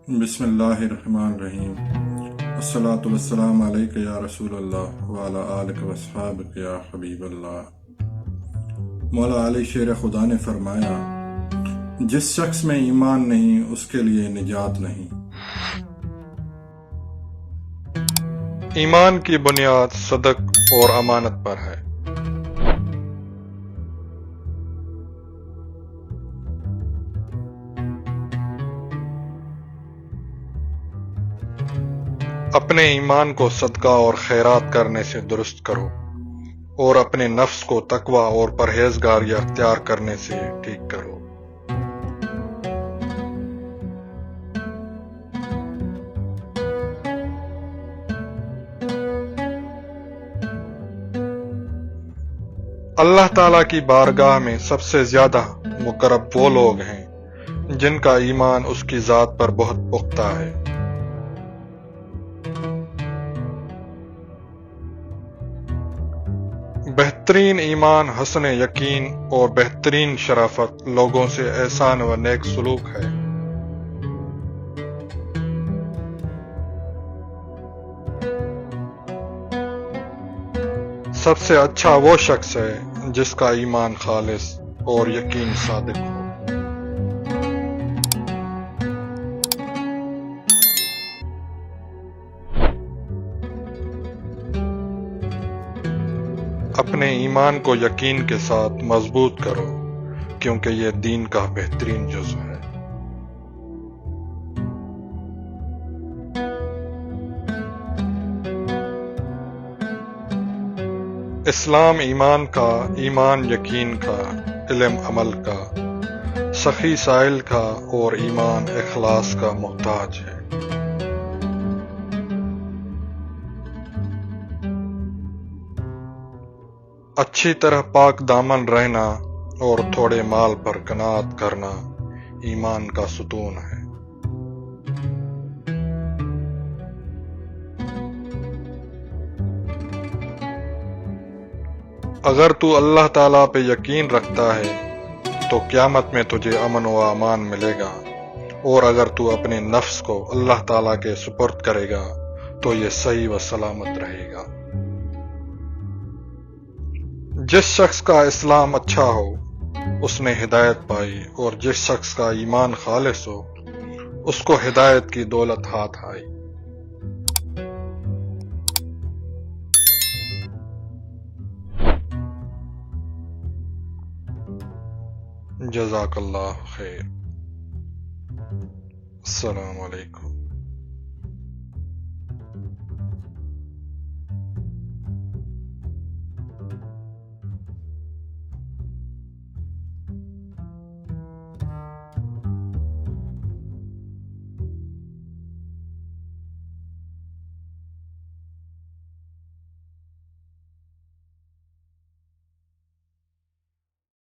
بسم اللہ الرحمن الرحیم۔ الصلاۃ والسلام علیک یا رسول اللہ وعلی آلک واصحابک یا حبیب اللہ۔ مولا علی شیر خدا نے فرمایا، جس شخص میں ایمان نہیں اس کے لیے نجات نہیں۔ ایمان کی بنیاد صدق اور امانت پر ہے۔ اپنے ایمان کو صدقہ اور خیرات کرنے سے درست کرو، اور اپنے نفس کو تقوی اور پرہیزگاری اختیار کرنے سے ٹھیک کرو۔ اللہ تعالیٰ کی بارگاہ میں سب سے زیادہ مقرب وہ لوگ ہیں جن کا ایمان اس کی ذات پر بہت پختہ ہے۔ بہترین ایمان حسن یقین اور بہترین شرافت لوگوں سے احسان و نیک سلوک ہے۔ سب سے اچھا وہ شخص ہے جس کا ایمان خالص اور یقین صادق ہو۔ اپنے ایمان کو یقین کے ساتھ مضبوط کرو، کیونکہ یہ دین کا بہترین جزو ہے۔ اسلام ایمان کا، ایمان یقین کا، علم عمل کا، سخی سائل کا اور ایمان اخلاص کا محتاج ہے۔ اچھی طرح پاک دامن رہنا اور تھوڑے مال پر قناعت کرنا ایمان کا ستون ہے۔ اگر تو اللہ تعالیٰ پہ یقین رکھتا ہے تو قیامت میں تجھے امن و امان ملے گا، اور اگر تو اپنے نفس کو اللہ تعالیٰ کے سپرد کرے گا تو یہ صحیح و سلامت رہے گا۔ جس شخص کا اسلام اچھا ہو اس نے ہدایت پائی، اور جس شخص کا ایمان خالص ہو اس کو ہدایت کی دولت ہاتھ آئی۔ جزاک اللہ خیر۔ السلام علیکم۔